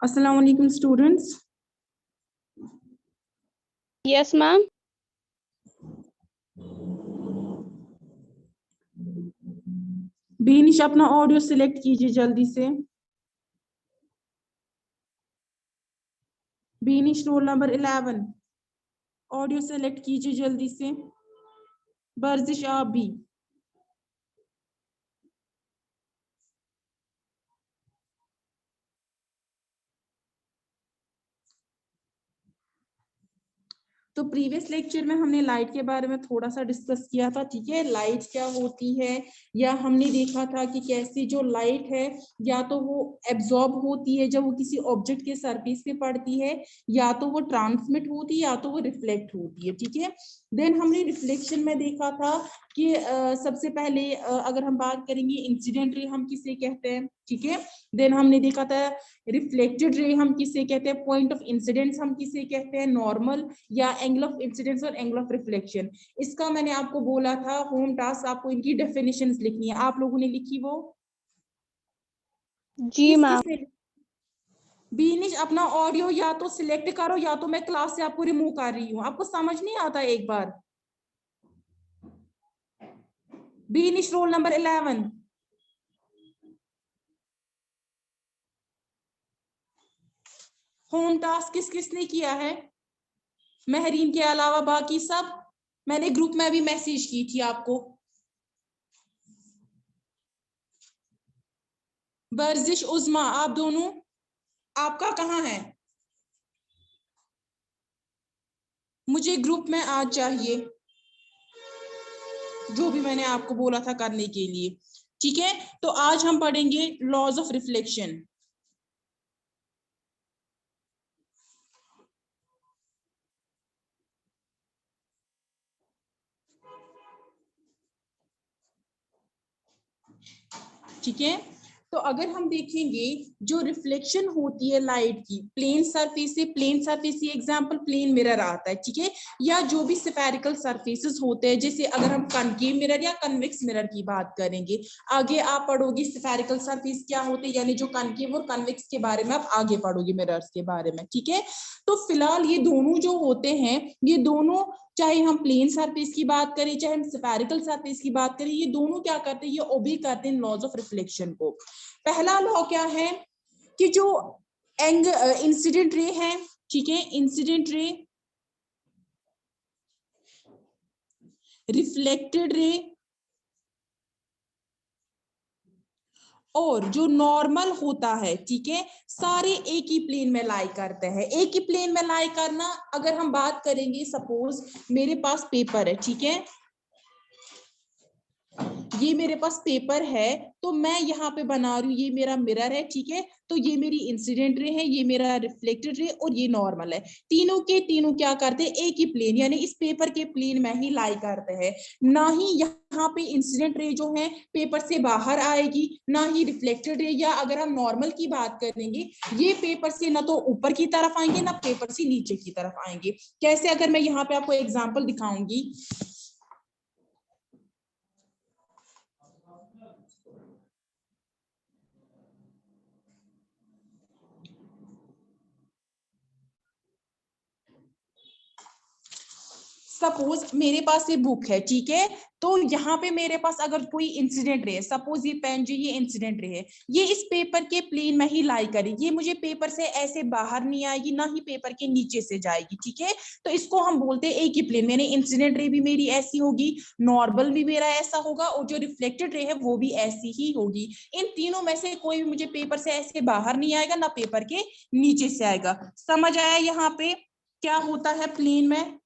Assalamu alaikum students. Yes, ma'am. बेनिश अपना audio select कीजिए जल्दी से। बेनिश रोल नंबर 11 ऑडियो सिलेक्ट कीजिए जल्दी से। बर्जिश आप भी। तो प्रीवियस लेक्चर में हमने लाइट के बारे में थोड़ा सा डिस्कस किया था, ठीक है। लाइट क्या होती है, या हमने देखा था कि कैसी जो लाइट है या तो वो एब्जॉर्ब होती है जब वो किसी ऑब्जेक्ट के सरफेस पे पड़ती है, या तो वो ट्रांसमिट होती है, या तो वो रिफ्लेक्ट होती है, ठीक है। देन हमने रिफ्लेक्शन में देखा था कि सबसे पहले अगर हम बात करेंगे इंसिडेंट रे हम किसे कहते हैं, ठीक है। देन हमने देखा था रिफ्लेक्टेड रे हम किसे कहते हैं, पॉइंट ऑफ इंसिडेंस हम किसे कहते हैं, नॉर्मल या एंगल ऑफ इंसिडेंस और एंगल ऑफ रिफ्लेक्शन। इसका मैंने आपको बोला था होम टास्क आपको इनकी डेफिनेशंस लिखनी है, आप लोगों ने लिखी वो? जी मैम। बीनिश अपना ऑडियो या तो सिलेक्ट करो या तो मैं क्लास से आपको रिमूव कर रही हूँ, आपको समझ नहीं आता एक बार। Beenish roll number 11 home task किस किसने किया है? महरीन के अलावा बाकी सब? मैंने ग्रुप में भी मैसेज की थी आपको। बर्जिश उज़मा आप दोनों, आपका कहाँ है? मुझे ग्रुप में आज चाहिए जो भी मैंने आपको बोला था करने के लिए, ठीक है। तो आज हम पढ़ेंगे लॉज ऑफ रिफ्लेक्शन। ठीक है। तो अगर हम देखेंगे जो रिफ्लेक्शन होती है लाइट की प्लेन सरफेस से, प्लेन सरफेस की एग्जांपल प्लेन मिरर आता है, ठीक है, या जो भी स्फेरिकल सरफेसेस होते हैं, जैसे अगर हम कनकेव मिरर या कन्वेक्स मिरर की बात करेंगे, आगे आप पढ़ोगे स्फेरिकल सरफेस क्या होते हैं, यानी जो कनकेव और कन्वेक्स के बारे में आप आगे पढ़ोगे मिरर्स के बारे में, ठीक है। तो फिलहाल ये दोनों जो होते हैं, ये दोनों चाहे हम प्लेन सरफेस की बात करें चाहे हम स्फेरिकल सरफेस की बात करें, ये दोनों क्या करते हैं, ये ओबे करते हैं लॉज ऑफ रिफ्लेक्शन को। पहला लॉ क्या है कि जो इंसिडेंट रे है, ठीक है, इंसिडेंट रे, रिफ्लेक्टेड रे और जो नॉर्मल होता है, ठीक है, सारे एक ही प्लेन में लाई करते हैं। एक ही प्लेन में लाई करना, अगर हम बात करेंगे सपोज मेरे पास पेपर है, ठीक है, ये मेरे पास पेपर है, तो मैं यहाँ पे बना रही हूँ, ये मेरा मिरर है, ठीक है, तो ये मेरी इंसिडेंट रे है, ये मेरा रिफ्लेक्टेड रे और ये नॉर्मल है। तीनों के तीनों क्या करते हैं, एक ही प्लेन यानी इस पेपर के प्लेन में ही लाई करते हैं। ना ही यहाँ पे इंसिडेंट रे जो है पेपर से बाहर आएगी, ना ही रिफ्लेक्टेड रे, या अगर हम नॉर्मल की बात करेंगे ये पेपर से ना तो ऊपर की तरफ आएंगे ना पेपर से नीचे की तरफ आएंगे। कैसे, अगर मैं यहाँ पे आपको एग्जाम्पल दिखाऊंगी, सपोज मेरे पास ये बुक है, ठीक है, तो यहाँ पे मेरे पास अगर कोई इंसिडेंट रे, सपोज ये पेन जो ये इंसिडेंट रे है, ये इस पेपर के प्लेन में ही लाई करेगी, ये मुझे पेपर से ऐसे बाहर नहीं आएगी ना ही पेपर के नीचे से जाएगी, ठीक है। तो इसको हम बोलते हैं एक ही प्लेन, मैंने इंसिडेंट रे भी मेरी ऐसी होगी, नॉर्मल भी मेरा ऐसा होगा और जो रिफ्लेक्टेड रे है वो भी ऐसी ही होगी। इन तीनों में से कोई भी मुझे पेपर से ऐसे बाहर नहीं आएगा ना पेपर के नीचे से आएगा। समझ आया यहाँ पे क्या होता है प्लेन में?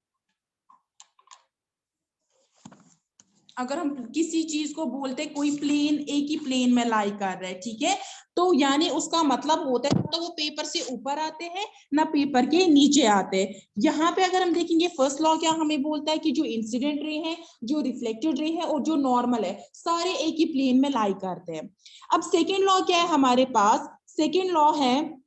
अगर हम किसी चीज को बोलते कोई प्लेन एक ही प्लेन में लाई कर रहा है, ठीक है, तो यानी उसका मतलब होता है तो वो पेपर से ऊपर आते हैं ना पेपर के नीचे आते हैं। यहाँ पे अगर हम देखेंगे फर्स्ट लॉ क्या हमें बोलता है कि जो इंसिडेंट रे है, जो रिफ्लेक्टेड रे है और जो नॉर्मल है, सारे एक ही प्लेन में लाई करते हैं। अब सेकेंड लॉ क्या है हमारे पास? सेकेंड लॉ है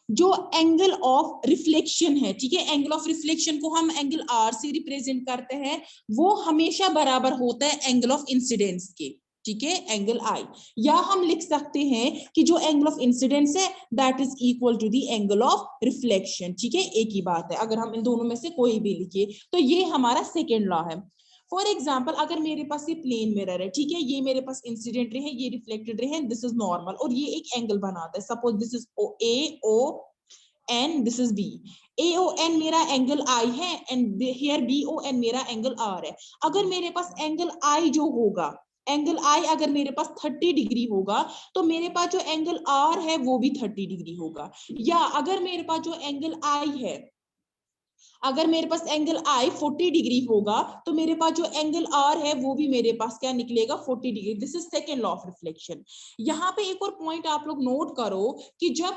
जो एंगल ऑफ रिफ्लेक्शन है, ठीक है, एंगल ऑफ रिफ्लेक्शन को हम एंगल आर से रिप्रेजेंट करते हैं, वो हमेशा बराबर होता है एंगल ऑफ इंसिडेंस के, ठीक है, एंगल आई। या हम लिख सकते हैं कि जो एंगल ऑफ इंसिडेंस है that is equal to the angle of reflection. ठीक है, एक ही बात है, अगर हम इन दोनों में से कोई भी लिखे तो ये हमारा सेकेंड लॉ है। फॉर एग्जाम्पल अगर मेरे पास ये प्लेन मिरर है, ठीक है, ये मेरे पास इंसिडेंट रे है, ये रिफ्लेक्टेड रे है, दिस इज नॉर्मल, और ये एक एंगल बनाता है। Suppose this is A O N, this is B. A O N मेरा एंगल आई है and here B O N मेरा एंगल आर है। अगर मेरे पास एंगल आई जो होगा, एंगल आई अगर मेरे पास 30 डिग्री होगा तो मेरे पास जो एंगल आर है वो भी 30 डिग्री होगा। या अगर मेरे पास जो एंगल आई है, अगर मेरे पास एंगल आई 40 डिग्री होगा तो मेरे पास जो एंगल आर है वो भी मेरे पास क्या निकलेगा, 40 degree. This is second law of reflection. यहाँ पे एक और पॉइंट आप लोग नोट करो कि जब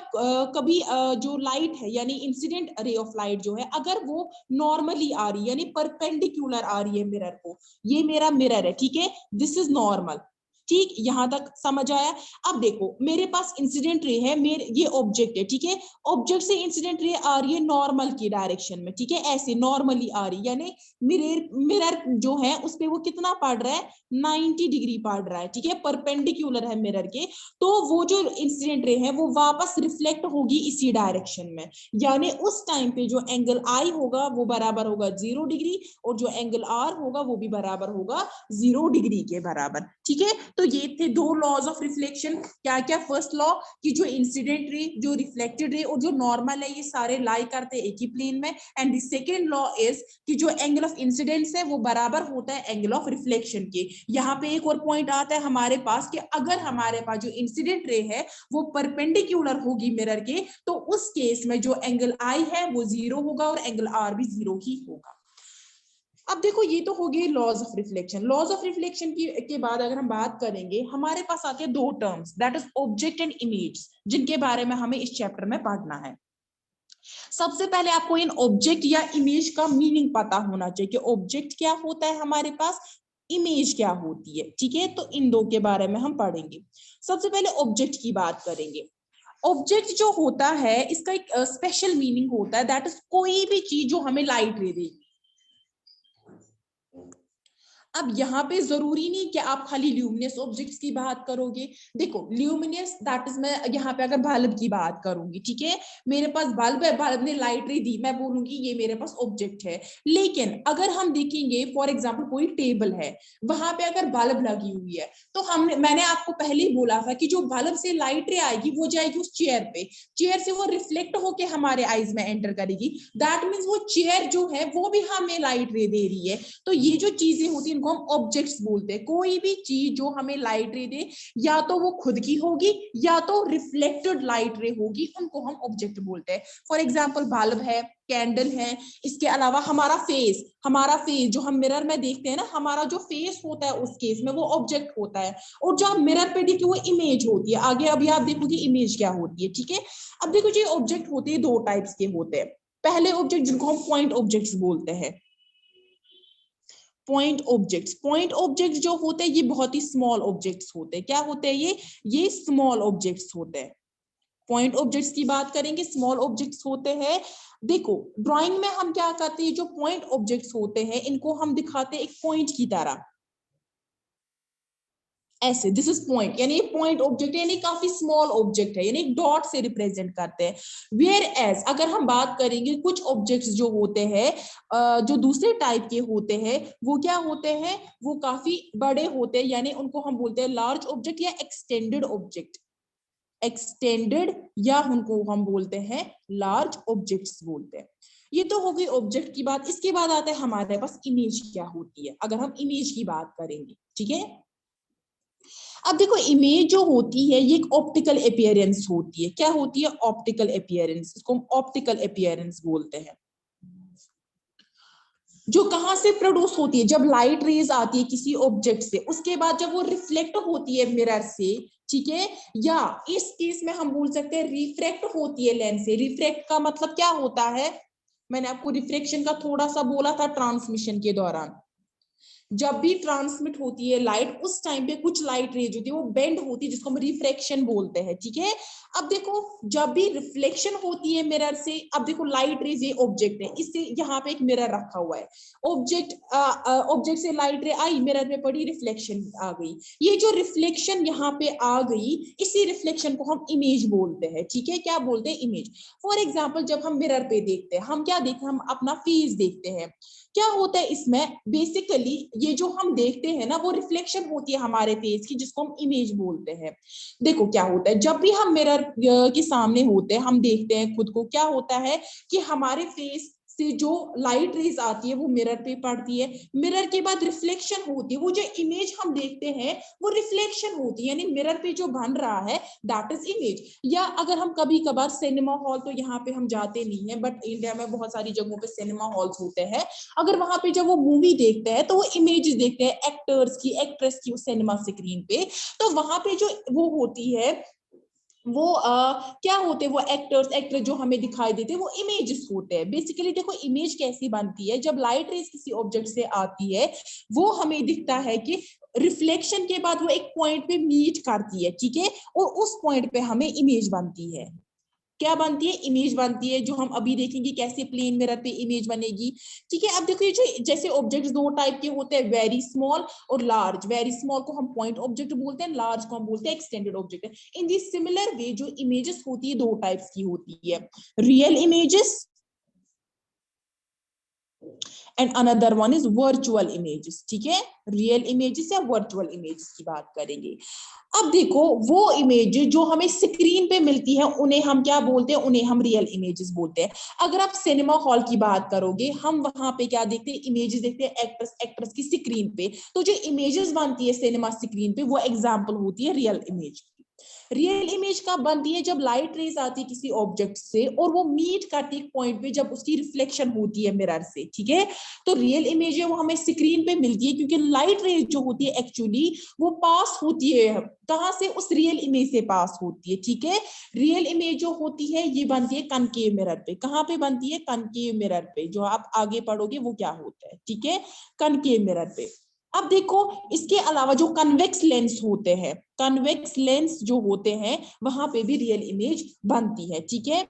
कभी जो लाइट है यानी इंसिडेंट रे ऑफ लाइट जो है, अगर वो नॉर्मली आ रही है यानी परपेंडिकुलर आ रही है मिरर को, ये मेरा मिरर है, ठीक है, दिस इज नॉर्मल। ठीक, यहां तक समझ आया। अब देखो मेरे पास इंसिडेंट रे है, मेरे ये ऑब्जेक्ट है, ठीक है, ऑब्जेक्ट से इंसिडेंट रे आ रही है नॉर्मल की डायरेक्शन में, ठीक है, ऐसे नॉर्मली आ रही है, यानी मिरर जो है उस पे वो कितना पड़ रहा है, 90 डिग्री पड़ रहा है, ठीक है, परपेंडिकुलर है मिरर के। तो वो जो इंसिडेंट रे है वो वापस रिफ्लेक्ट होगी इसी डायरेक्शन में, यानी उस टाइम पे जो एंगल आई होगा वो बराबर होगा 0 डिग्री, और जो एंगल आर होगा वो भी बराबर होगा 0 डिग्री के बराबर। ठीक है, तो ये थे दो लॉज ऑफ रिफ्लेक्शन। क्या क्या, फर्स्ट लॉ कि जो इंसिडेंट रे, जो रिफ्लेक्टेड रे और जो नॉर्मल है ये सारे लाई करते हैं एक ही प्लेन में। And the second law is कि जो एंगल ऑफ इंसिडेंस है वो बराबर होता है एंगल ऑफ रिफ्लेक्शन के। यहाँ पे एक और पॉइंट आता है हमारे पास कि अगर हमारे पास जो इंसिडेंट रे है वो परपेंडिकुलर होगी मिरर के, तो उस केस में जो एंगल आई है वो 0 होगा और एंगल आर भी 0 ही होगा। अब देखो ये तो हो गई laws of reflection. Laws of reflection के बाद अगर हम बात करेंगे, हमारे पास आते हैं दो terms, that is object and image, जिनके बारे में हमें इस चैप्टर में पढ़ना है। सबसे पहले आपको इन ऑब्जेक्ट या इमेज का मीनिंग पता होना चाहिए कि ऑब्जेक्ट क्या होता है हमारे पास, इमेज क्या होती है। ठीक है, तो इन दो के बारे में हम पढ़ेंगे। सबसे पहले ऑब्जेक्ट की बात करेंगे। ऑब्जेक्ट जो होता है इसका एक स्पेशल मीनिंग होता है, दैट इज कोई भी चीज जो हमें लाइट दे देगी। अब यहाँ पे जरूरी नहीं कि आप खाली ल्यूमिनस ऑब्जेक्ट्स की बात करोगे। देखो ल्यूमिनस दैट इज, मैं यहाँ पे अगर बल्ब की बात करूंगी, ठीक है, मेरे पास बल्ब है, बल्ब ने लाइट रे दी, मैं बोलूंगी ये मेरे पास ऑब्जेक्ट है। लेकिन अगर हम देखेंगे फॉर एग्जाम्पल कोई टेबल है, वहां पे अगर बल्ब लगी हुई है, तो मैंने आपको पहले ही बोला था कि जो बल्ब से लाइट रे आएगी वो जाएगी उस चेयर पे, चेयर से वो रिफ्लेक्ट होके हमारे आईज में एंटर करेगी। दैट मीन्स वो चेयर जो है वो भी हमें लाइट रे दे रही है। तो ये जो चीजें होती है इनको हम ऑब्जेक्ट्स बोलते हैं। कोई भी चीज जो हमें लाइट रे दे, या तो वो खुद की होगी या तो रिफ्लेक्टेड लाइट रे होगी, उनको हम ऑब्जेक्ट बोलते हैं। फॉर एग्जाम्पल बल्ब है, कैंडल है, इसके अलावा हमारा फेस जो हम मिरर में देखते हैं ना, हमारा जो फेस होता है उस केस में वो ऑब्जेक्ट होता है। और जो आप मिरर पे देखिए वो इमेज होती है। आगे अभी आप देखोगे इमेज क्या होती है। ठीक है, अब देखो जो ऑब्जेक्ट होते हैं दो टाइप्स के होते हैं। पहले ऑब्जेक्ट जिनको हम पॉइंट ऑब्जेक्ट्स बोलते हैं। पॉइंट ऑब्जेक्ट जो होते हैं ये बहुत ही स्मॉल ऑब्जेक्ट्स होते हैं। क्या होते हैं ये स्मॉल ऑब्जेक्ट्स होते हैं। पॉइंट ऑब्जेक्ट्स की बात करेंगे, स्मॉल ऑब्जेक्ट्स होते हैं। देखो ड्राइंग में हम क्या करते हैं, जो पॉइंट ऑब्जेक्ट्स होते हैं इनको हम दिखाते हैं एक पॉइंट की तरह, ऐसे, दिस इज पॉइंट, यानी पॉइंट ऑब्जेक्ट यानी काफी स्मॉल ऑब्जेक्ट है, यानी डॉट से रिप्रेजेंट करते हैं। वेयर एज अगर हम बात करेंगे कुछ ऑब्जेक्ट्स जो होते हैं, जो दूसरे टाइप के होते हैं, वो क्या होते हैं, वो काफी बड़े होते हैं, यानी उनको हम बोलते हैं लार्ज ऑब्जेक्ट या एक्सटेंडेड ऑब्जेक्ट। एक्सटेंडेड या उनको हम बोलते हैं लार्ज ऑब्जेक्ट्स बोलते हैं। ये तो हो गई ऑब्जेक्ट की बात। इसके बाद आता है हमारे पास इमेज क्या होती है, अगर हम इमेज की बात करेंगे। ठीक है, अब देखो इमेज जो होती है ये एक ऑप्टिकल अपीयरेंस होती है। क्या होती है, ऑप्टिकल अपीयरेंस, इसको हम ऑप्टिकल अपीयरेंस बोलते हैं। जो कहां से प्रोड्यूस होती है, जब लाइट रेज आती है किसी ऑब्जेक्ट से, उसके बाद जब वो रिफ्लेक्ट होती है मिरर से, ठीक है, या इस केस में हम बोल सकते हैं रिफ्रैक्ट होती है लेंस से। रिफ्रैक्ट का मतलब क्या होता है, मैंने आपको रिफ्रैक्शन का थोड़ा सा बोला था ट्रांसमिशन के दौरान। जब भी ट्रांसमिट होती है लाइट, उस टाइम पे कुछ लाइट रेज होती है वो बेंड होती है, जिसको हम रिफ्रैक्शन बोलते हैं, ठीक है। अब देखो जब भी रिफ्लेक्शन होती है मिरर से, अब देखो लाइट रेज ये ऑब्जेक्ट है, इससे यहाँ पे एक मिरर रखा हुआ है, ऑब्जेक्ट से लाइट रे आई, मिरर में पड़ी, रिफ्लेक्शन आ गई। ये जो रिफ्लेक्शन यहाँ पे आ गई, इसी रिफ्लेक्शन को हम इमेज बोलते हैं, ठीक है। क्या बोलते हैं? इमेज। फॉर एग्जाम्पल जब हम मिरर पे देखते हैं, हम क्या देखते हैं? हम अपना फेस देखते हैं। क्या होता है इसमें? बेसिकली ये जो हम देखते हैं ना, वो रिफ्लेक्शन होती है हमारे फेस की, जिसको हम इमेज बोलते हैं। देखो क्या होता है, जब भी हम मिरर के सामने होते हैं, हम देखते हैं खुद को, क्या होता है कि हमारे फेस से जो लाइट रेज आती है वो मिरर पे पड़ती है, मिरर के बाद रिफ्लेक्शन होती है, वो जो इमेज हम देखते हैं वो रिफ्लेक्शन होती है, यानी मिरर पे जो बन रहा है दैट इज इमेज। या अगर हम कभी कभार सिनेमा हॉल, तो यहाँ पे हम जाते नहीं है, बट इंडिया में बहुत सारी जगहों पे सिनेमा हॉल्स होते हैं, अगर वहां पे जब वो मूवी देखते हैं तो वो इमेज देखते हैं एक्टर्स की, एक्ट्रेस की, सिनेमा स्क्रीन पे, तो वहां पे जो वो होती है, वो क्या होते हैं, वो एक्टर्स एक्ट्रेस जो हमें दिखाई देते हैं वो इमेजेस होते हैं। बेसिकली देखो इमेज कैसी बनती है, जब लाइट रेज किसी ऑब्जेक्ट से आती है, वो हमें दिखता है कि रिफ्लेक्शन के बाद वो एक पॉइंट पे मीट करती है, ठीक है, और उस पॉइंट पे हमें इमेज बनती है। क्या बनती है? इमेज बनती है, जो हम अभी देखेंगे कैसे प्लेन मिरर पे इमेज बनेगी, ठीक है। अब देखो ये जो जैसे ऑब्जेक्ट्स दो टाइप के होते हैं, वेरी स्मॉल और लार्ज। वेरी स्मॉल को हम पॉइंट ऑब्जेक्ट बोलते हैं, लार्ज को हम बोलते हैं एक्सटेंडेड ऑब्जेक्ट। इन दी सिमिलर वे जो इमेजेस होती है दो टाइप्स की होती है, real images and another one is virtual images, ठीक है। रियल इमेजेस या वर्चुअल इमेजेस की बात करेंगे। अब देखो वो इमेज जो हमें स्क्रीन पे मिलती है उन्हें हम क्या बोलते हैं? उन्हें हम रियल इमेजेस बोलते हैं। अगर आप सिनेमा हॉल की बात करोगे, हम वहां पे क्या देखते हैं? इमेजेस देखते हैं एक्ट्रेस एक्ट्रेस की स्क्रीन पे, तो जो इमेजेस बनती है सिनेमा स्क्रीन पे वो एग्जाम्पल होती है रियल इमेज। रियल इमेज कब बनती है? जब लाइट रेज आती है किसी ऑब्जेक्ट से और वो मीट करती है पॉइंट पे, जब उसकी रिफ्लेक्शन होती है मिरर से, ठीक है। तो रियल इमेज है वो हमें स्क्रीन पे मिलती है, क्योंकि लाइट रेज जो होती है एक्चुअली वो पास होती है कहां से? उस रियल इमेज से पास होती है, ठीक है। रियल इमेज जो होती है ये बनती है कनकेव मिरर पे। कहां पे बनती है? कनकेव मिरर पे। जो आप आगे पढ़ोगे वो क्या होता है, ठीक है, कनकेव मिरर पे। अब देखो इसके अलावा जो कन्वेक्स लेंस होते हैं, कन्वेक्स लेंस जो होते हैं वहां पे भी रियल इमेज बनती है, ठीक है।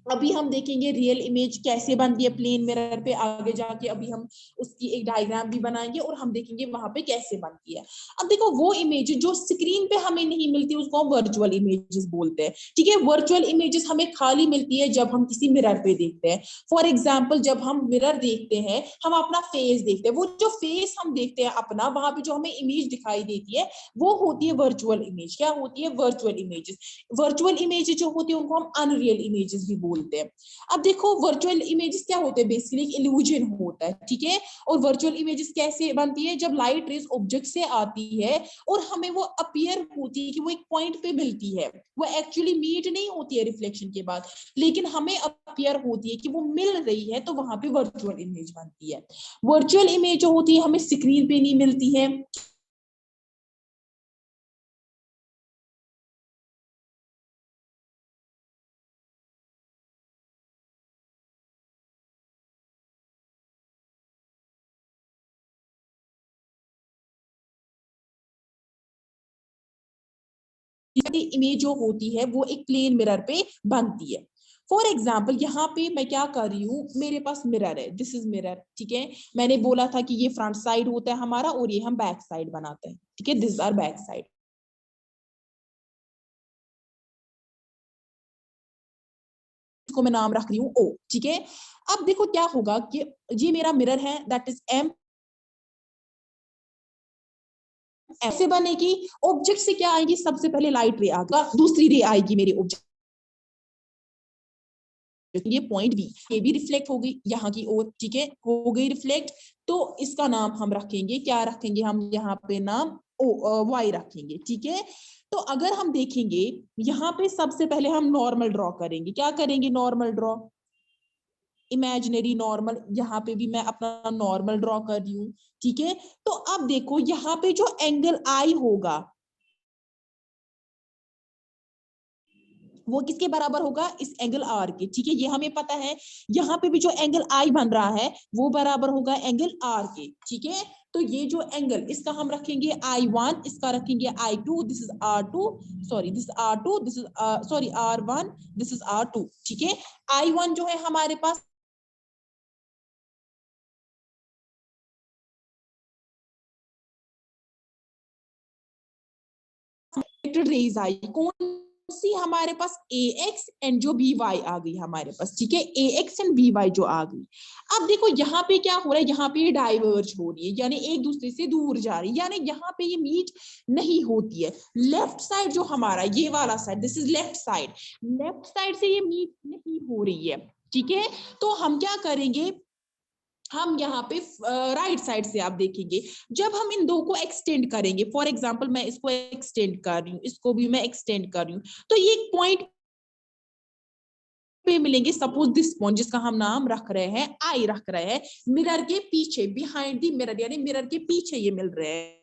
अभी हम देखेंगे रियल इमेज कैसे बनती है प्लेन मिरर पे, आगे जाके अभी हम उसकी एक डायग्राम भी बनाएंगे और हम देखेंगे वहां पे कैसे बनती है। अब देखो वो इमेज जो स्क्रीन पे हमें नहीं मिलती उसको हम वर्चुअल इमेजेस बोलते हैं, ठीक है। वर्चुअल इमेजेस हमें खाली मिलती है जब हम किसी मिरर पे देखते हैं। फॉर एग्जाम्पल जब हम मिरर देखते हैं, हम अपना फेस देखते हैं, वो जो फेस हम देखते हैं अपना, वहां पे जो हमें इमेज दिखाई देती है वो होती है वर्चुअल इमेज। क्या होती है? Virtual images. वर्चुअल इमेजेस जो होती है उनको हम अनरियल इमेजेस भी बोलते हैं। अब देखो वर्चुअल इमेजेस क्या होते हैं? बेसिकली एक इल्यूजन होता है, ठीक है। और वर्चुअल इमेजेस कैसे बनती है? जब लाइट रेज ऑब्जेक्ट से आती है और हमें वो अपीयर होती है कि वो एक पॉइंट पे मिलती है, वो एक्चुअली मीट नहीं होती है रिफ्लेक्शन के बाद, लेकिन हमें अपीयर होती है कि वो मिल रही है, तो वहां पे वर्चुअल इमेज बनती है। वर्चुअल इमेज जो होती है हमें स्क्रीन पे नहीं मिलती है। इमेज जो होती है वो एक प्लेन मिरर पे बनती है। फॉर एग्जाम्पल यहाँ पे मैं क्या कर रही हूँ, मेरे पास मिरर है, दिस इज मिरर, ठीक है। मैंने बोला था कि ये फ्रंट साइड होता है हमारा और ये हम बैक साइड बनाते हैं, ठीक है, दिस आर बैक साइड। इसको मैं नाम रख रही हूँ ओ, ठीक है। अब देखो क्या होगा कि ये मेरा मिरर है, दैट इज एम। ऐसे बनेगी, ऑब्जेक्ट से क्या आएगी? सबसे पहले लाइट रे आएगा, दूसरी रे आएगी मेरे ऑब्जेक्ट, ये पॉइंट बी, ये भी रिफ्लेक्ट होगी यहाँ की ओर, ठीक है, हो गई रिफ्लेक्ट। तो इसका नाम हम रखेंगे, क्या रखेंगे हम यहाँ पे? नाम ओ वाई रखेंगे, ठीक है। तो अगर हम देखेंगे यहाँ पे सबसे पहले हम नॉर्मल ड्रॉ करेंगे। क्या करेंगे? Normal draw, imaginary normal. यहाँ पे भी मैं अपना नॉर्मल ड्रॉ कर रही हूँ, ठीक है। तो अब देखो यहाँ पे जो एंगल आई होगा वो किसके बराबर होगा? इस एंगल आर के, ठीक है, ये हमें पता है। यहाँ पे भी जो एंगल आई बन रहा है वो बराबर होगा एंगल आर के, ठीक है। तो ये जो एंगल इसका हम रखेंगे I1, इसका रखेंगे I2, this is R2, sorry this R2, this is sorry R1, this is R2, ठीक है। I1 जो है हमारे पास रेज आई, कौन सी हमारे पास AX एंड जो BY आ गई हमारे पास, ठीक है, AX एंड BY जो आ गई। अब देखो यहाँ पे क्या हो रहा है, यहाँ पे डाइवर्ज हो रही है, यानी एक दूसरे से दूर जा रही है, यानी यहाँ पे ये मीट नहीं होती है। लेफ्ट साइड जो हमारा ये वाला side, this is left side से ये मीट नहीं हो रही है, ठीक है। तो हम क्या करेंगे, हम यहाँ पे राइट साइड से आप देखेंगे, जब हम इन दो को एक्सटेंड करेंगे, फॉर एग्जांपल मैं इसको एक्सटेंड कर रही हूँ, इसको भी मैं एक्सटेंड कर रही हूँ, तो ये पॉइंट पे मिलेंगे। सपोज दिस पॉइंट जिसका हम नाम रख रहे हैं आई रख रहे हैं, मिरर के पीछे, बिहाइंड दी मिरर, यानी मिरर के पीछे ये मिल रहे हैं।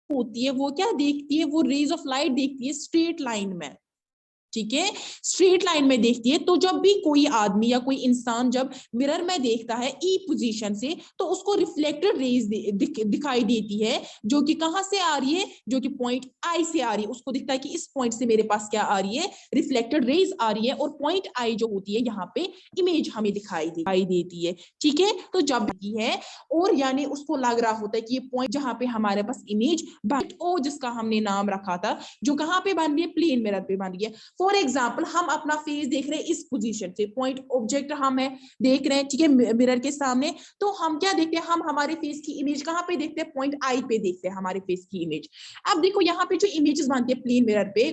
होती है वो क्या देखती है, वो रेज ऑफ लाइट देखती है स्ट्रेट लाइन में, ठीक है, स्ट्रेट लाइन में देखती है। तो जब भी कोई आदमी या कोई इंसान जब मिरर में देखता है ई पोजीशन से, तो उसको रिफ्लेक्टेड रेज दिखाई देती है, जो कि कहां से आ रही है, जो कि पॉइंट आई से आ रही है। उसको दिखता है कि इस पॉइंट से मेरे पास क्या आ रही है, रिफ्लेक्टेड रेज आ रही है, और पॉइंट आई जो होती है यहाँ पे इमेज हमें दिखाई देती है, ठीक है। तो जब है और यानी उसको लग रहा होता है कि ये पॉइंट जहां पे हमारे पास इमेज ओ जिसका हमने नाम रखा था, जो कहां पे बन रही है, प्लेन मिरर पे बन रही है। फॉर एग्जाम्पल हम अपना फेस देख रहे हैं इस पोजीशन से, पॉइंट ऑब्जेक्ट हम है देख रहे हैं, ठीक है, मिरर के सामने। तो हम क्या देखते हैं, हम हमारे फेस की इमेज कहां पे देखते हैं, पॉइंट आई पे देखते हैं हमारे फेस की इमेज। अब देखो यहाँ पे जो इमेजेस बनती है प्लेन मिरर पे,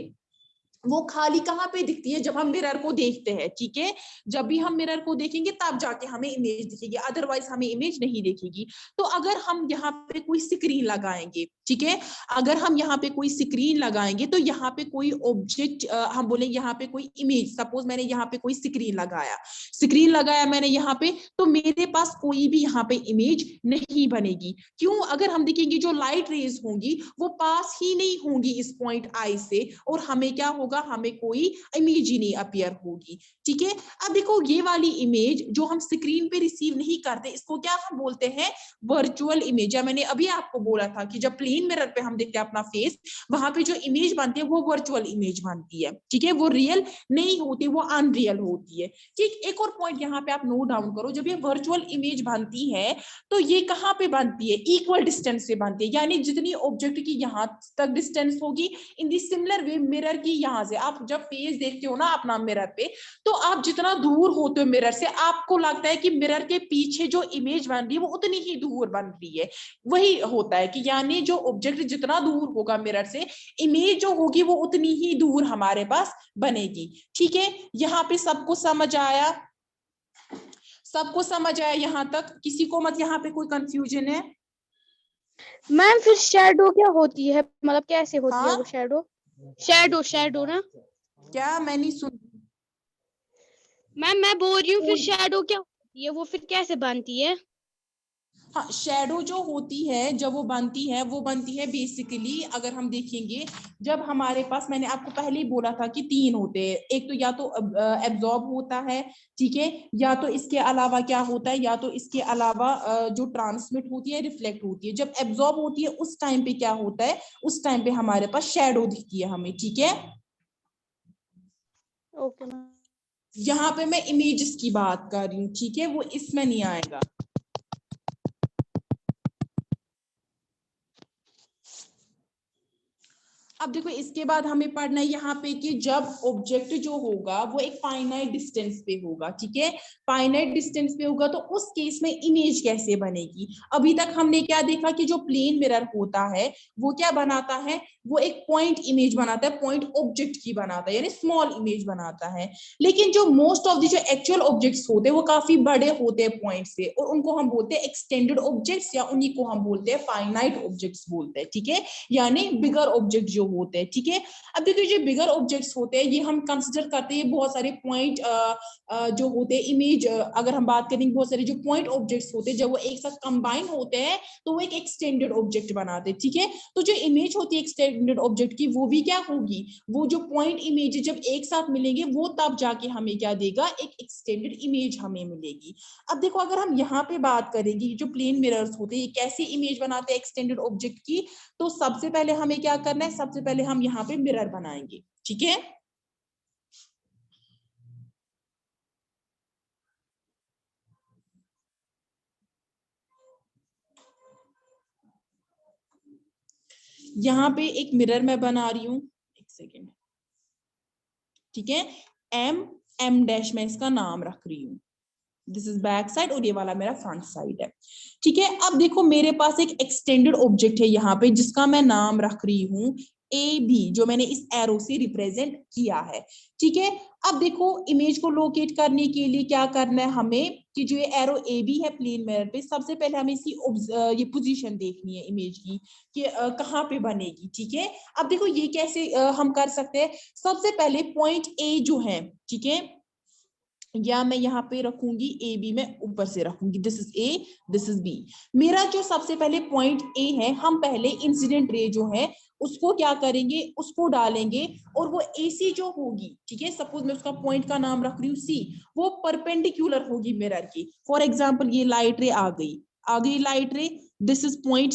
वो खाली कहां पे दिखती है, जब हम मिरर को देखते हैं, ठीक है। जब भी हम मिरर को देखेंगे तब जाके हमें इमेज दिखेगी, अदरवाइज हमें इमेज नहीं दिखेगी। तो अगर हम यहाँ पे कोई स्क्रीन लगाएंगे, ठीक है, अगर हम यहाँ पे कोई स्क्रीन लगाएंगे, तो यहाँ पे कोई ऑब्जेक्ट, हम बोले यहाँ पे कोई इमेज, सपोज मैंने यहाँ पे कोई स्क्रीन लगाया मैंने यहाँ पे, तो मेरे पास कोई भी यहाँ पे इमेज नहीं बनेगी। क्यों, अगर हम देखेंगे जो लाइट रेज होंगी वो पास ही नहीं होंगी इस पॉइंट आई से, और हमें क्या होगा, हमें कोई इमेज ही नहीं अपीयर होगी, ठीक है। अब देखो ये वाली इमेज जो हम स्क्रीन पे रिसीव नहीं करते, इसको क्या हम बोलते हैं, वर्चुअल इमेज। या मैंने अभी आपको बोला था कि जब प्लेन मिरर पे हम देखते हैं अपना फेस, वहां पे जो इमेज बनती है वो वर्चुअल इमेज बनती है, ठीक है, वो रियल नहीं होती, वो अनरियल होती है, ठीक। एक और पॉइंट यहाँ पे आप नोट डाउन करो, जब ये वर्चुअल इमेज बनती है तो ये कहाँ पे बनती है, इक्वल डिस्टेंस से बनती है, यानी जितनी ऑब्जेक्ट की यहाँ तक डिस्टेंस होगी, इन दी सिमिलर वे मिरर की यहाँ से, आप जब फेस देखते हो ना अपना मिरर पे, तो आप जितना दूर होते हो मिरर से, आपको लगता है कि मिरर के पीछे जो इमेज बन रही है वो उतनी ही दूर बन रही है। वही होता है कि यानी जो ऑब्जेक्ट जितना दूर होगा मिरर से, इमेज जो होगी वो उतनी ही दूर हमारे पास बनेगी, ठीक है। यहाँ पे सबको समझ आया, सबको समझ आया यहाँ तक, किसी को मत यहाँ पे कोई कंफ्यूजन है? मैम फिर शैडो क्या होती है, मतलब कैसे होती है हाँ? वो शैडो? शैडो ना क्या, मैं नहीं सुन। मैम, मैं बोल रही हूँ फिर शैडो क्या होती है, वो फिर कैसे बनती है? हाँ, शैडो जो होती है, जब वो बनती है बेसिकली, अगर हम देखेंगे, जब हमारे पास, मैंने आपको पहले ही बोला था कि तीन होते हैं, एक तो या तो एब्जॉर्ब होता है, ठीक है, या तो इसके अलावा क्या होता है, या तो इसके अलावा जो ट्रांसमिट होती है, रिफ्लेक्ट होती है। जब एब्जॉर्ब होती है उस टाइम पे क्या होता है, उस टाइम पे हमारे पास शैडो दिखती है हमें, ठीक है। Okay ma'am. यहाँ पे मैं इमेजेस की बात कर रही हूँ, ठीक है, वो इसमें नहीं आएगा। अब देखो इसके बाद हमें पढ़ना है यहाँ पे कि जब ऑब्जेक्ट जो होगा वो एक फाइनाइट डिस्टेंस पे होगा, ठीक है, फाइनाइट डिस्टेंस पे होगा, तो उस केस में इमेज कैसे बनेगी। अभी तक हमने क्या देखा कि जो प्लेन मिरर होता है वो क्या बनाता है, वो एक पॉइंट इमेज बनाता है, पॉइंट ऑब्जेक्ट की बनाता है, यानी स्मॉल इमेज बनाता है। लेकिन जो मोस्ट ऑफ द जो एक्चुअल ऑब्जेक्ट्स होते हैं वो काफी बड़े होते हैं पॉइंट से, और उनको हम बोलते हैं एक्सटेंडेड ऑब्जेक्ट्स, या उन्हीं को हम बोलते हैं फाइनाइट ऑब्जेक्ट्स बोलते हैं, ठीक है, यानी बिगर ऑब्जेक्ट जो होते हैं, ठीक है। अब देखिए जो बिगर ऑब्जेक्ट्स होते हैं ये हम कंसिडर करते हैं बहुत सारे पॉइंट जो होते हैं इमेज, अगर हम बात करेंगे बहुत सारे जो पॉइंट ऑब्जेक्ट्स होते हैं जब वो एक साथ कंबाइन होते हैं तो वो एक एक्सटेंडेड ऑब्जेक्ट बनाते हैं, ठीक है। तो जो इमेज होती है एक्सटेंडेड ऑब्जेक्ट की वो भी क्या होगी, वो जो पॉइंट इमेज जब एक साथ मिलेंगे वो तब जाके हमें क्या देगा, एक एक्सटेंडेड इमेज हमें मिलेगी। अब देखो अगर हम यहाँ पे बात करेंगे जो प्लेन मिरर्स होते हैं ये कैसे इमेज बनाते हैं एक्सटेंडेड ऑब्जेक्ट की, तो सबसे पहले हमें क्या करना है, सबसे पहले हम यहाँ पे मिरर बनाएंगे, ठीक है। यहाँ पे एक मिरर मैं बना रही हूँ, एक सेकेंड, ठीक है। एम डैश में इसका नाम रख रही हूँ, दिस इज बैक साइड और ये वाला मेरा फ्रंट साइड है, ठीक है। अब देखो मेरे पास एक एक्सटेंडेड ऑब्जेक्ट है यहाँ पे जिसका मैं नाम रख रही हूँ ए बी, जो मैंने इस एरो से रिप्रेजेंट किया है, ठीक है। अब देखो इमेज को लोकेट करने के लिए क्या करना है हमें, कि जो ये एरो ए बी है प्लेन मिरर पे, सबसे पहले हमें इसकी ये पोजीशन देखनी है इमेज की कि कहाँ पे बनेगी, ठीक है। अब देखो ये कैसे हम कर सकते हैं, सबसे पहले पॉइंट ए जो है, ठीक है, या मैं यहाँ पे रखूंगी ए बी, में ऊपर से रखूंगी, this is A this is B. मेरा जो सबसे पहले पॉइंट ए है, हम पहले इंसिडेंट रे जो है उसको क्या करेंगे, उसको डालेंगे और वो एसी जो होगी, ठीक है, सपोज मैं उसका पॉइंट का नाम रख रही हूँ सी, वो परपेंडिकुलर होगी मिरर की। फॉर एग्जाम्पल ये लाइट रे आ गई लाइट रे, दिस इज पॉइंट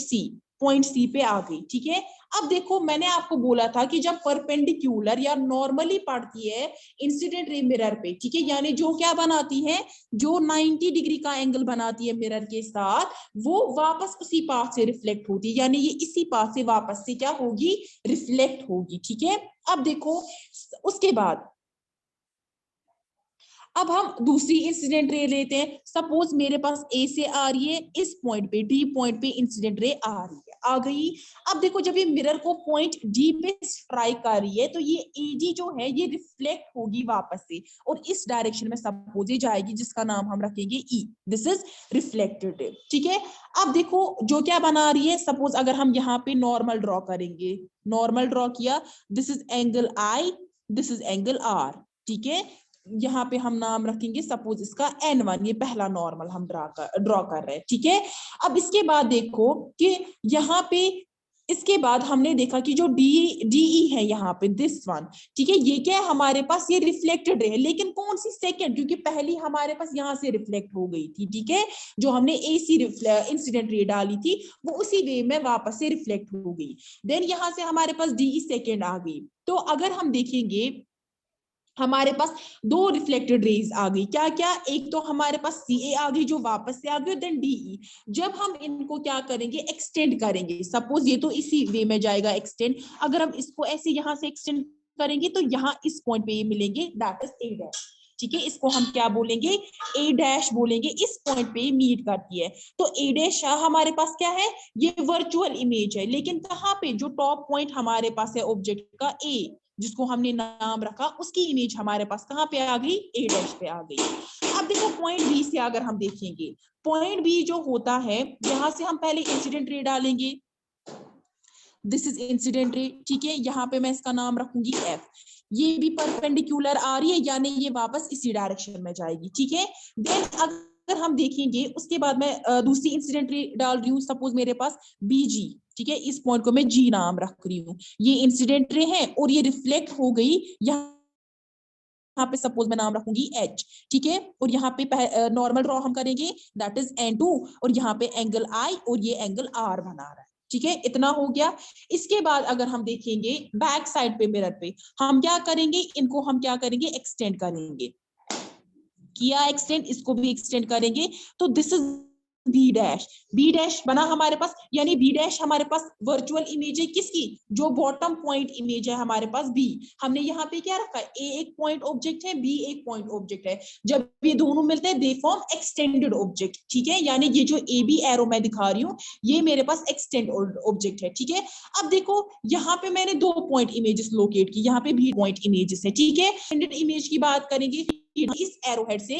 सी पे आ गई, ठीक है। अब देखो मैंने आपको बोला था कि जब परपेंडिकुलर या नॉर्मली पड़ती है इंसिडेंट रे मिरर पे, ठीक है, यानी जो क्या बनाती है, जो 90 डिग्री का एंगल बनाती है मिरर के साथ, वो वापस उसी पाथ से रिफ्लेक्ट होती है, यानी ये इसी पाथ से वापस से क्या होगी, रिफ्लेक्ट होगी, ठीक है। अब देखो उसके बाद अब हम दूसरी इंसिडेंट रे लेते हैं, सपोज मेरे पास ए से आ रही है, इस पॉइंट पे डी पॉइंट पे इंसिडेंट रे आ रही है, आ गई। अब देखो जब ये मिरर को पॉइंट डी पे स्ट्राइक कर रही है तो ये एडी जो है ये रिफ्लेक्ट होगी वापस से और इस डायरेक्शन में सपोज जाएगी जिसका नाम हम रखेंगे ई, दिस इज रिफ्लेक्टेड रे, ठीक है। अब देखो जो क्या बना रही है, सपोज अगर हम यहाँ पे नॉर्मल ड्रॉ करेंगे, नॉर्मल ड्रॉ किया, this is angle I, this is angle R, ठीक है। यहाँ पे हम नाम रखेंगे सपोज इसका N1, ये पहला नॉर्मल हम ड्रॉ कर रहे हैं, ठीक है। अब इसके बाद देखो कि यहाँ पे इसके बाद हमने देखा कि जो डी है यहाँ पे दिस वन, ठीक है, ये क्या है हमारे पास, ये रिफ्लेक्टेड है, लेकिन कौन सी, सेकंड, क्योंकि पहली हमारे पास यहाँ से रिफ्लेक्ट हो गई थी, ठीक है, जो हमने एसी इंसिडेंट रे डाली थी वो उसी वे में वापस से रिफ्लेक्ट हो गई। देन यहाँ से हमारे पास डी सेकेंड आ गई। तो अगर हम देखेंगे हमारे पास दो रिफ्लेक्टेड रेज आ गई, क्या क्या, एक तो हमारे पास सी ए आ गई जो वापस से आ गई, देन डीई। जब हम इनको क्या करेंगे, एक्सटेंड करेंगे, सपोज ये तो इसी वे में जाएगा एक्सटेंड, अगर हम इसको ऐसे यहां से एक्सटेंड करेंगे तो यहाँ इस पॉइंट पे ये मिलेंगे, दैट इज ए डैश, ठीक है। इसको हम क्या बोलेंगे, ए डैश बोलेंगे, इस पॉइंट पे मीट करती है। तो ए डैश हमारे पास क्या है, ये वर्चुअल इमेज है, लेकिन कहाँ पे, जो टॉप पॉइंट हमारे पास है ऑब्जेक्ट का ए, जिसको हमने नाम रखा, उसकी इमेज हमारे पास कहाँ पे आ गई, ए डैश पे आ गई। अब देखो पॉइंट बी से अगर हम देखेंगे, पॉइंट बी जो होता है, यहां से हम पहले इंसिडेंट रे डालेंगे, दिस इज इंसिडेंट रे, ठीक है। यहाँ पे मैं इसका नाम रखूंगी एफ, ये भी परपेंडिकुलर आ रही है, यानी ये वापस इसी डायरेक्शन में जाएगी, ठीक है। देन अगर हम देखेंगे उसके बाद मैं दूसरी इंसिडेंट रे डाल रही हूँ, सपोज मेरे पास बीजी, ठीक है, इस पॉइंट को मैं जी नाम रख रही हूँ, ये इंसिडेंट रे है और ये रिफ्लेक्ट हो गई, यहाँ पे सपोज मैं नाम रखूंगी एच, ठीक है, और यहाँ पे नॉर्मल ड्रॉ हम करेंगे, दैट इज N2, और यहाँ पे एंगल आई और ये एंगल आर बना रहा है, ठीक है, इतना हो गया। इसके बाद अगर हम देखेंगे बैक साइड पे मिरर पे, हम क्या करेंगे, इनको हम क्या करेंगे, एक्सटेंड करेंगे, किया एक्सटेंड, इसको भी एक्सटेंड करेंगे, तो दिस इज बी डैश बना हमारे पास, यानी बी डैश हमारे पास वर्चुअल इमेज है किसकी, जो बॉटम पॉइंट इमेज है हमारे पास बी। हमने यहाँ पे क्या रखा है, ए एक पॉइंट ऑब्जेक्ट है, बी एक पॉइंट ऑब्जेक्ट है, जब ये दोनों मिलते हैं दे फॉर्म एक्सटेंडेड ऑब्जेक्ट, ठीक है, यानी ये जो ए बी एरो मैं दिखा रही हूँ ये मेरे पास एक्सटेंड ऑब्जेक्ट है, ठीक है। अब देखो यहाँ पे मैंने दो पॉइंट इमेजेस लोकेट की, यहाँ पे भी पॉइंट इमेजेस है, ठीक है। एक्सटेंडेड इमेज की बात करेंगे, इस एरो हेड से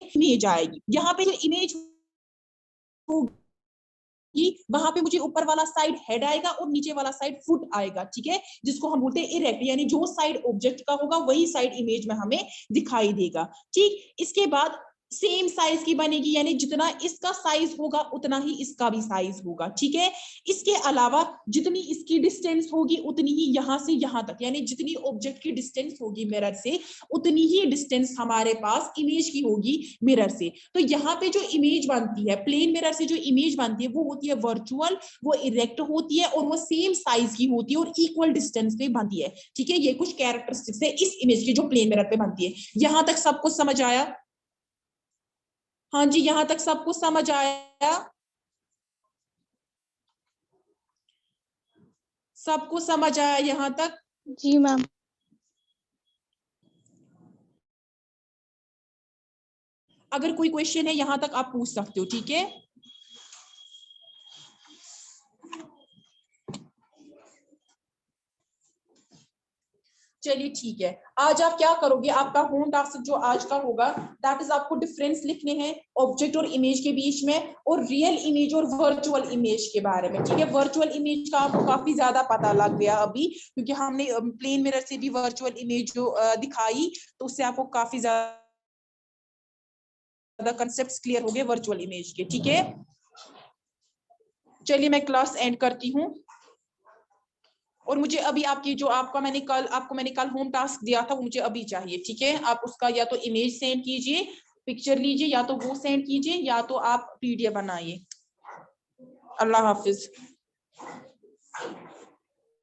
इमेज आएगी, यहाँ पे जो इमेज होगी वहां पे मुझे ऊपर वाला साइड हेड आएगा और नीचे वाला साइड फुट आएगा, ठीक है, जिसको हम बोलते हैं इरेक्ट, यानी जो साइड ऑब्जेक्ट का होगा वही साइड इमेज में हमें दिखाई देगा। ठीक, इसके बाद सेम साइज की बनेगी, यानी जितना इसका साइज होगा उतना ही इसका भी साइज होगा, ठीक है। इसके अलावा जितनी इसकी डिस्टेंस होगी उतनी ही यहां से यहां तक, यानी जितनी ऑब्जेक्ट की डिस्टेंस होगी मिरर से उतनी ही डिस्टेंस हमारे पास इमेज की होगी मिरर से। तो यहाँ पे जो इमेज बनती है प्लेन मिरर से, जो इमेज बनती है वो होती है वर्चुअल, वो इरेक्ट होती है और वो सेम साइज की होती है और इक्वल डिस्टेंस पे बनती है, ठीक है। ये कुछ कैरेक्टरिस्टिक्स है इस इमेज की जो प्लेन मिरर पे बनती है। यहां तक सब कुछ समझ आया? हाँ जी, यहां तक सब कुछ समझ आया? सब कुछ समझ आया यहां तक? जी मैम। अगर कोई क्वेश्चन है यहां तक आप पूछ सकते हो, ठीक है। चलिए ठीक है, आज आप क्या करोगे, आपका होम टास्क जो आज का होगा दैट इज आपको डिफरेंस लिखने हैं ऑब्जेक्ट और इमेज के बीच में, और रियल इमेज और वर्चुअल इमेज के बारे में, ठीक है। वर्चुअल इमेज का आपको काफी ज्यादा पता लग गया अभी, क्योंकि हमने प्लेन मिरर से भी वर्चुअल इमेज जो दिखाई, तो उससे आपको काफी ज्यादा कंसेप्ट्स क्लियर हो गए वर्चुअल इमेज के, ठीक है। चलिए मैं क्लास एंड करती हूँ, और मुझे अभी आपकी जो आपको मैंने कल होम टास्क दिया था वो मुझे अभी चाहिए, ठीक है। आप उसका या तो इमेज सेंड कीजिए, पिक्चर लीजिए, या तो वो सेंड कीजिए, या तो आप पीडीएफ बनाइए। अल्लाह हाफिज।